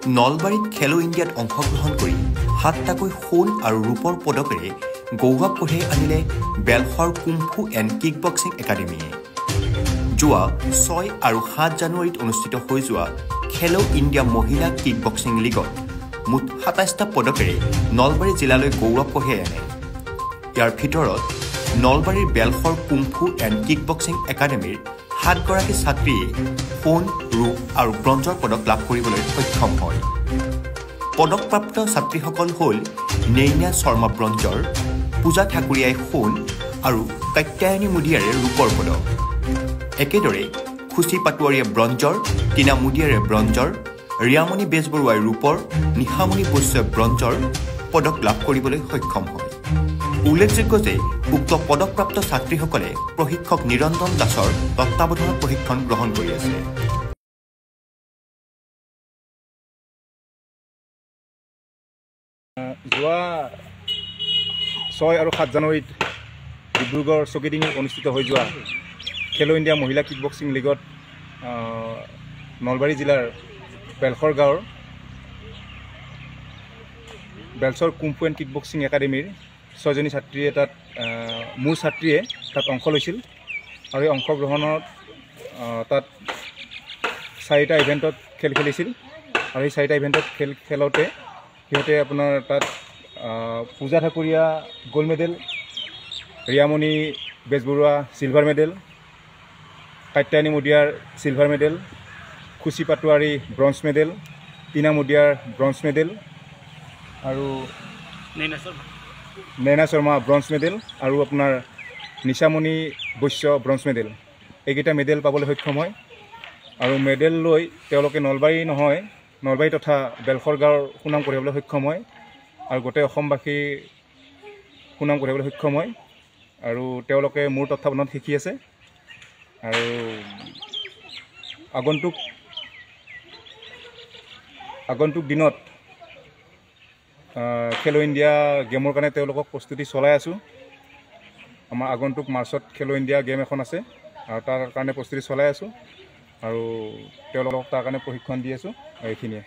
নলবাৰীত খেলো ইণ্ডিয়াত অংশগ্ৰহণ কৰি 7টাকৈ সোণ আৰু ৰূপৰ পদকেৰে গৌৰৱ কঢ়িয়াই আনিলে Belsor kung fu and kick boxing একাডেমীয়ে। যোৱা 6 আৰু 7 জানুৱাৰীত অনুষ্ঠিত হৈ যোৱা খেলো ইণ্ডিয়া মহিলা কিক বক্সিং লীগত মুঠ 27টা পদকেৰে নলবাৰী জিলালৈ গৌৰৱ কঢ়িয়াই আনে। ইয়াৰ ভিতৰত নলবাৰীৰ Belsor kung fu and kick boxing একাডেমীৰ 7গৰাকী ছাত্ৰীয়ে সোণ, ৰূপ আৰু ব্ৰঞ্জৰ পদক লাভ কৰিবলৈ সক্ষম হয়। পদকপ্ৰাপ্ত ছাত্ৰীসকল হ'ল নেইনা শৰ্মা ব্ৰঞ্জৰ, পূজা ঠাকুৰীয়াই সোণ আৰু কাত্যায়নী মুদিয়াৰে ৰূপৰ পদক। একেদৰে খুচি পাটোৱাৰীয়ে ব্ৰঞ্জৰ, টিনা মুদিয়াৰে ব্ৰঞ্জৰ, ৰিয়ামণি বেজবৰুৱাই ৰূপৰ, নিশামণি বৈশ্যই ব্ৰঞ্জৰ পদক লাভ কৰিবলৈ সক্ষম হয়। উল্লেখযোগ্য যে উক্ত পদকপ্ৰাপ্ত ছাত্ৰীসকলে প্ৰশিক্ষক নিৰঞ্জন দাসৰ তত্বাৱধানত প্ৰশিক্ষণ গ্ৰহণ কৰি আছে। যোৱা 6 আৰু 7 জানুৱাৰীত ডিব্ৰুগড় চকিডিঙিত অনুষ্ঠিত হৈ যোৱা খেলো ইণ্ডিয়া মহিলা কিক বক্সিং লীগত নলবাৰী জিলাৰ বেলশৰ গাঁৱৰ Belsor kung fu and kick boxing একাডেমীৰ 6জনী ছাত্ৰীয়ে মোৰ ছাত্ৰীয়ে তাত অংশ লৈছিল আৰু এই অংশগ্ৰহণত তাত 4টা ইভেণ্টত খেল খেলিছিল আৰু এই 4টা ইভেণ্টত খেলোঁতে সিহঁতে আপোনাৰ তাত Puja Thakuria gold medal, Riyamoni Bezbaruah silver medal, Katyayani Mudiar silver medal, Khushi Patowary bronze medal, Tina Mudiar bronze medal আৰু নেইনা শৰ্মা ব্ৰঞ্জ মেডেল আৰু আপোনাৰ নিশামণি বৈশ্য ব্ৰঞ্জ মেডেল, এইকেইটা মেডেল পাবলৈ সক্ষম হয়। আৰু মেডেল লৈ তেওঁলোকে নলবাৰী তথা বেলশৰ গাঁৱৰ সুনাম কঢ়িয়াবলৈ সক্ষম হয় আৰু গোটেই অসমবাসী সুনাম কঢ়িয়াবলৈ সক্ষম হয়। আৰু তেওঁলোকে মোৰ তত্বাৱধানত শিকি আছে আৰু আগন্তুক দিনত খেলো ইণ্ডিয়া গেমৰ কাৰণে তেওঁলোকক প্ৰস্তুতি চলাই আছোঁ। আমাৰ আগন্তুক মাৰ্চত খেলো ইণ্ডিয়া গেম এখন আছে আৰু তাৰ কাৰণে প্ৰস্তুতি চলাই আছোঁ আৰু তেওঁলোকক তাৰ কাৰণে প্ৰশিক্ষণ দি আছোঁ। এইখিনিয়ে।